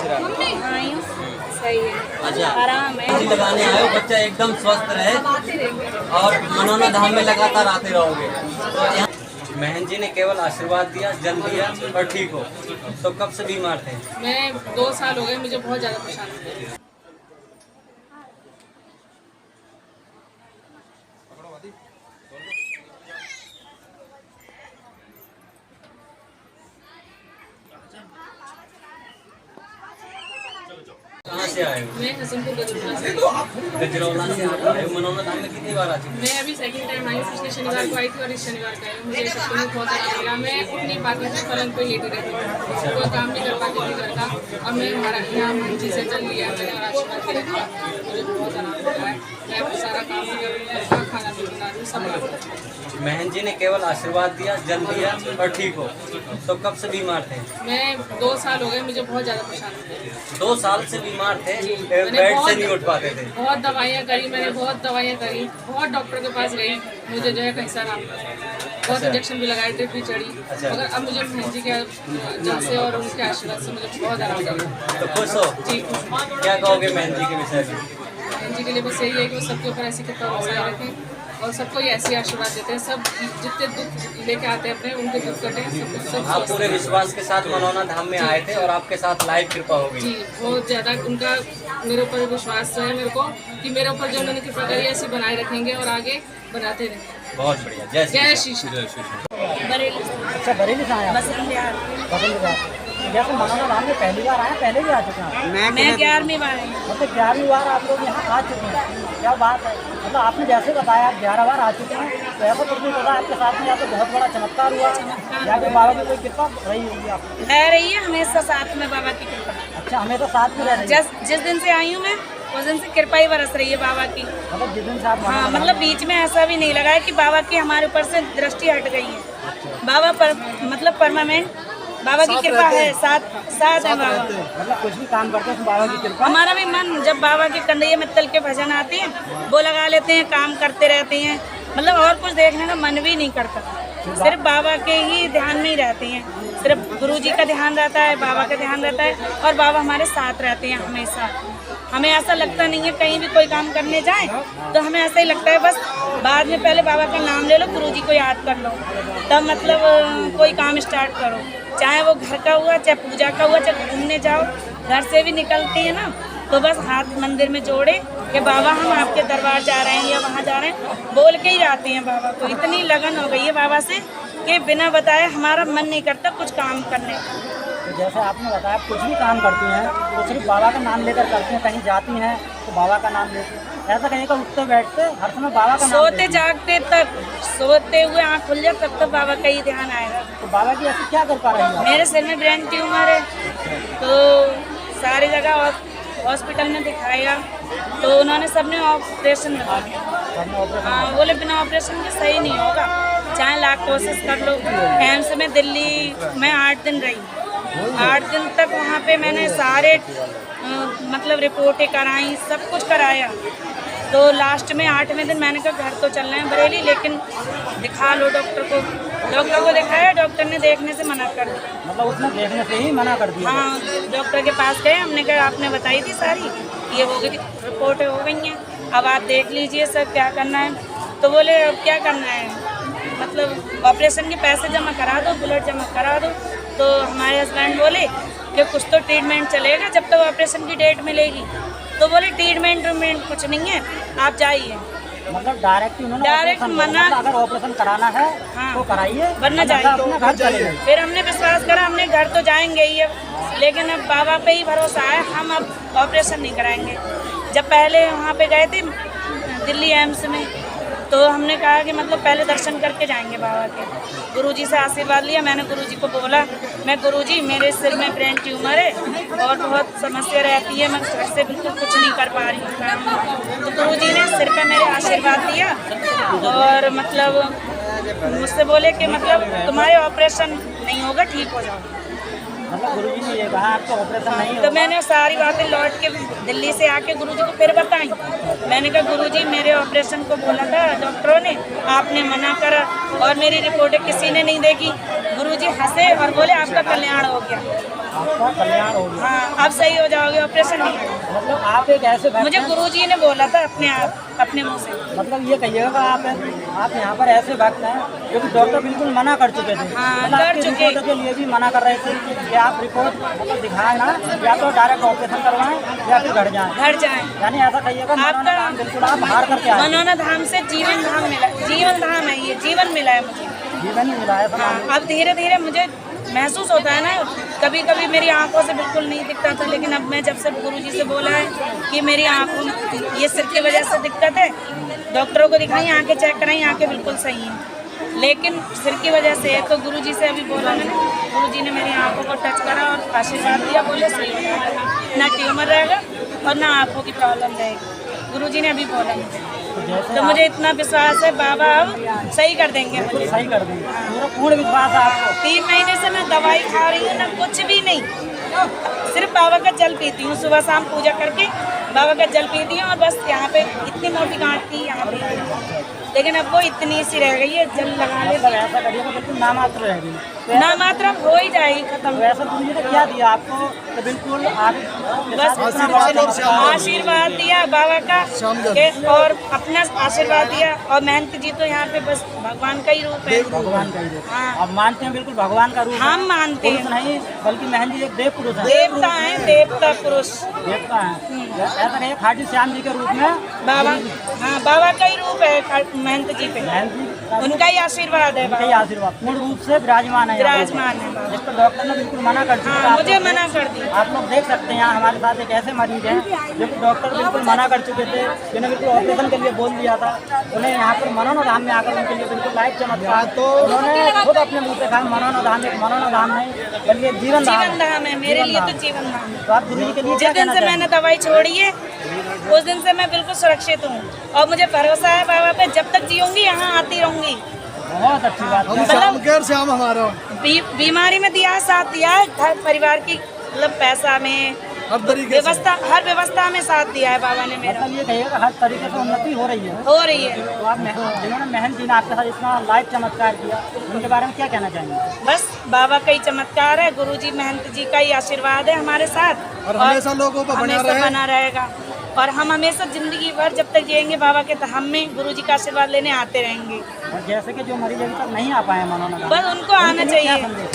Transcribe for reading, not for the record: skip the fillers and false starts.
सही है। अच्छा, आराम है। मेहंदी लगाने आए हो, बच्चा एकदम स्वस्थ रहे और मनोना धाम में लगातार आते रहोगे। तो यहाँ बहन जी ने केवल आशीर्वाद दिया, जल दिया और ठीक हो। तो कब से बीमार थे? मैं 2 साल हो गए, मुझे बहुत ज़्यादा परेशान है। कहाँ से आए हो? मैं हसनपुर गजरौला से। गजरौला से आए हो। मनोना धाम में कितनी बार आ चुकी? मैं अभी सेकंड टाइम आई हूँ। पिछले शनिवार को आई थी और इस शनिवार को आई हूँ। मुझे सब कुछ बहुत अच्छा लगा। मैं उठ नहीं पाती थी, पलंग पे लेटी रहती थी, कोई काम नहीं कर पाती थी घर का। अब मैं हमारा यहाँ मंजी से चल लिया मैंने और आशीर्वाद के रखा। मुझे बहुत आराम मिला है। मैं अपना सारा काम भी कर रही हूँ, खाना भी बना रही हूँ, सब कर रही हूँ। बहन जी ने केवल आशीर्वाद दिया, जल दिया और ठीक हो। तो कब से बीमार थे? मैं 2 साल हो गए, मुझे बहुत ज़्यादा परेशान है। 2 साल से बीमार थे, बेड से नहीं उठ पाते थे। बहुत दवाइयाँ करी मैंने, बहुत दवाइयाँ करी, बहुत डॉक्टर के पास गई, मुझे जो है कहीं से आराम नहीं हुआ। बहुत इंजेक्शन भी लगाए, ट्रिप भी चढ़ी, मगर अब मुझे बहन जी के जल से और उनके आशीर्वाद से मुझे बहुत आराम लगा। तो खुश हो? जी खुश हूँ। क्या कहोगे बहन जी के विषय में? बहन जी के लिए बस यही है कि वो सबके ऊपर ऐसी कृपा बरसाए रखें और सबको ये ऐसी आशीर्वाद देते हैं। सब जितने दुख लेके आते हैं अपने, उनके दुख कटे, सब आप पूरे विश्वास के साथ मनोना धाम में आए थे और आपके साथ लाइव कृपा हो गई। जी बहुत ज़्यादा उनका मेरे ऊपर विश्वास है मेरे को कि मेरे ऊपर जो उन्होंने कृपा करी ऐसी बनाए रखेंगे और आगे बनाते रहेंगे। बहुत बढ़िया। जय श्री श्री बरेली। अच्छा, बरेली से आया? बसंत विहार। जैसे मनोना धाम में पहली बार आए, पहले भी आ चुके हैं? मैं 11वीं बार आई। मतलब 11वीं बार आप लोग यहाँ आ चुके हैं, क्या बात है। मतलब आपने जैसे बताया आप 11 बार आ चुके हैं, तो ऐसा कुछ नहीं पता आपके साथ में या तो बहुत बड़ा चमत्कार हुआ या फिर बाबा की कोई कृपा रही होगी आपको? रह रही है हमेशा साथ में बाबा की कृपा। अच्छा, हमेशा साथ में रह रही है? जिस दिन से आई हूँ मैं उस दिन से कृपा ही बरस रही है बाबा की। मतलब जिस दिन से आप हाँ, मतलब बीच में ऐसा भी नहीं लगा है कि बाबा की हमारे ऊपर से दृष्टि हट गई है। बाबा पर मतलब परमानेंट बाबा की कृपा है, साथ है बाबा। मतलब कुछ भी काम करते हैं बाबा की कृपा। हमारा भी मन जब बाबा के कंधे में तल के भजन आते हैं वो लगा लेते हैं, काम करते रहते हैं। मतलब और कुछ देखने का मन भी नहीं करता, सिर्फ बाबा के ही ध्यान में ही रहते हैं। सिर्फ गुरुजी का ध्यान रहता है, बाबा का ध्यान रहता है और बाबा हमारे साथ रहते हैं हमेशा। हमें ऐसा लगता नहीं है कहीं भी कोई काम करने जाए तो हमें ऐसा ही लगता है बस बाद में पहले बाबा का नाम ले लो, गुरुजी को याद कर लो, तब मतलब कोई काम स्टार्ट करो। चाहे वो घर का हुआ, चाहे पूजा का हुआ, चाहे घूमने जाओ, घर से भी निकलती है ना तो बस हाथ मंदिर में जोड़े कि बाबा हम आपके दरबार जा रहे हैं या वहाँ जा रहे हैं, बोल के ही जाते हैं बाबा को। इतनी लगन हो गई है बाबा से कि बिना बताए हमारा मन नहीं करता कुछ काम करने का। तो जैसे आपने बताया कुछ भी काम करती हैं तो सिर्फ बाबा का नाम लेकर करती हैं, कहीं जाती हैं तो बाबा का नाम लेती हैं, ऐसा कहीं का उठते बैठते हर समय बाबा का नाम सोते जागते तक, सोते हुए आँख खुल जाए तब तक बाबा का ही ध्यान आएगा। तो बाबा की ऐसी क्या कर पा रही है? मेरे सिर में ब्रेन ट्यूमर है तो सारी जगह हॉस्पिटल में दिखाया तो उन्होंने सबने ऑपरेशन बता दिया। हाँ, बोले बिना ऑपरेशन के सही नहीं होगा, चाहे लाख कोशिश कर लो। एम्स में दिल्ली में 8 दिन रही, 8 दिन तक वहाँ पे मैंने सारे मतलब रिपोर्टें कराई, सब कुछ कराया। तो लास्ट में 8वें दिन मैंने कहा घर तो चलना है बरेली, लेकिन दिखा लो डॉक्टर को। डॉक्टर को दिखाया, डॉक्टर ने देखने से मना कर दिया। मतलब उसने देखने से ही मना कर दिया? हाँ, डॉक्टर के पास गए, हमने कहा आपने बताई थी सारी, ये हो गई रिपोर्टें हो गई हैं, अब आप देख लीजिए सर क्या करना है। तो बोले अब क्या करना है, मतलब ऑपरेशन के पैसे जमा करा दो, ब्लड जमा करा दो। तो हमारे हस्बैंड बोले कि कुछ तो ट्रीटमेंट चलेगा जब तक ऑपरेशन की डेट मिलेगी। तो बोले ट्रीटमेंट कुछ नहीं है, आप जाइए। मतलब डायरेक्ट मना, अगर ऑपरेशन कराना है हाँ, तो कराइए, वरना जाइए अपने घर चले जाइए। फिर हमने विश्वास करा, हमने घर तो जाएंगे ही अब, लेकिन अब बाबा पे ही भरोसा है, हम अब ऑपरेशन नहीं कराएंगे। जब पहले वहाँ पे गए थे दिल्ली एम्स में तो हमने कहा कि मतलब पहले दर्शन करके जाएंगे बाबा के। गुरुजी से आशीर्वाद लिया, मैंने गुरुजी को बोला मैं गुरुजी मेरे सिर में ब्रेन ट्यूमर है और बहुत समस्या रहती है, मैं घर से बिल्कुल कुछ नहीं कर पा रही हूँ। तो गुरुजी ने सिर पे मेरे आशीर्वाद दिया और मतलब मुझसे बोले कि मतलब तुम्हारे ऑपरेशन नहीं होगा, ठीक हो जाओगे। मतलब गुरुजी ने ये कहा आपको ऑपरेशन नहीं होगा? तो मैंने सारी बातें लौट के दिल्ली से आके गुरुजी को फिर बताई। मैंने कहा गुरुजी मेरे ऑपरेशन को बोला था डॉक्टरों ने, आपने मना करा और मेरी रिपोर्टें किसी ने नहीं देखी। गुरुजी हंसे और बोले आपका कल्याण हो गया। आपका कल्याण हो गया। हाँ अब सही हो जाओगे, ऑपरेशन नहीं होगा। मतलब आप एक ऐसे भक्त मुझे हैं, गुरुजी ने बोला था अपने मुंह से। मतलब ये कहिएगा आप यहाँ पर ऐसे भक्त हैं जो कि डॉक्टर बिल्कुल मना कर चुके थे, हाँ, मतलब कर आपकी चुके। रिपोर्ट के लिए भी मना कर रहे थे कि आप रिपोर्ट मतलब दिखाएं ना, या तो डायरेक्ट ऑपरेशन करवाएं या फिर घर जाएं। घर जाएं। यानी ऐसा कहिएगा आपका- मनोना धाम बिल्कुल आप हार करके आए, मनोना धाम से जीवन धाम मिला, जीवन धाम है ये, जीवन मिला है मुझे। जीवन ही मिला है। हाँ अब धीरे धीरे मुझे महसूस होता है ना, कभी कभी मेरी आंखों से बिल्कुल नहीं दिखता था, लेकिन अब मैं जब से गुरुजी से बोला है कि मेरी आंखों में ये सिर की वजह से दिक्कत है, डॉक्टरों को दिखाई, आंखें चेक कराई, आंखें बिल्कुल सही हैं, लेकिन सिर की वजह से है। तो गुरुजी से अभी बोला मैंने, गुरुजी ने मेरी आंखों को टच करा और आशीर्वाद दिया, बोले सही हो जाएगा, ना ट्यूमर रहेगा और ना आंखों की प्रॉब्लम रहेगी। गुरुजी ने अभी बोला मुझे, तो मुझे इतना विश्वास है बाबा अब सही कर देंगे मुझे। सही कर देंगे, पूरा पूर्ण विश्वास है आपको। 3 महीने से मैं दवाई खा रही हूँ ना, कुछ भी नहीं, सिर्फ बाबा का जल पीती हूँ, सुबह शाम पूजा करके बाबा का जल पीती हूँ और बस यहाँ पे इतनी मोटी गांठ थी यहाँ पे, लेकिन अब वो इतनी सी रह गई है, जल लगा ले मतलब ऐसा करिएगा बिल्कुल नामात्र रह गई, तो ना मात्र अब हो ही जाएगी खत्म। वैसा गुरुजी ने क्या दिया आपको तो बिल्कुल आप बस आशीर्वाद दिया बाबा का और अपना आशीर्वाद दिया, और महंत जी तो यहाँ पे बस भगवान का ही रूप है। भगवान का ही रूप। हाँ। आप मानते हैं बिल्कुल भगवान का रूप है? हम मानते हैं, पुरुष नहीं बल्कि महन जी एक देव पुरुष है, देवता है, देवता पुरुष देवता है। ऐसा नहीं खाटू श्याम जी के रूप में बाबा, हाँ बाबा का ही रूप है महंत जी पे, महन जी का उनका ही आशीर्वाद है उनका ही बाबा, आशीर्वाद पूर्ण रूप से विराजमान है यहाँ पे। विराजमान है बाबा। जिसको डॉक्टर ने बिल्कुल मना कर दिया। हाँ आप मुझे लोग मना कर दिया। आप लोग देख सकते हैं यहाँ हमारे साथ एक ऐसे मरीज हैं जो कि डॉक्टर बिल्कुल मना कर चुके थे, जिन्हें बिल्कुल ऑपरेशन के लिए बोल दिया था, उन्हें यहाँ पर मनोना धाम में आकर उनके लिए बिल्कुल लाइफ चमत्कार, तो उन्होंने खुद अपने मुँह से कहा मनोना धाम एक मनोना धाम नहीं बल्कि जीवन धाम जीवन धाम है मेरे लिए, तो जीवन धाम है। तो आप गुरु जी के लिए क्या जिस दिन कहना से चाहेंगे? मैंने दवाई छोड़ी है उस दिन से मैं बिल्कुल सुरक्षित हूँ, और मुझे भरोसा है बाबा पे, जब तक जीऊंगी यहाँ आती रहूंगी। बहुत अच्छी बात है। मतलब श्याम हमारा बीमारी में दिया है, साथ दिया है, घर परिवार की मतलब पैसा में, हर तरीके से हर व्यवस्था में साथ दिया है बाबा ने मेरा, मतलब ये कहिएगा हर तरीके से उन्नति हो रही है। हो रही है। तो आप जिन्होंने महन जी ने आपके साथ इतना लाइव चमत्कार किया उनके बारे में क्या कहना चाहेंगे? बस बाबा का ही चमत्कार है, गुरुजी महंत जी का ही आशीर्वाद है हमारे साथ, और हमेशा लोगों पर बना हमेशा रहे। बना रहेगा, और हम हमेशा जिंदगी भर जब तक जिएंगे बाबा के धाम में गुरुजी का आशीर्वाद लेने आते रहेंगे। और जैसे कि जो मरीज अभी तक नहीं आ पाए मनोना धाम, बस उनको आना उनके लिए क्या चाहिए। संदेश?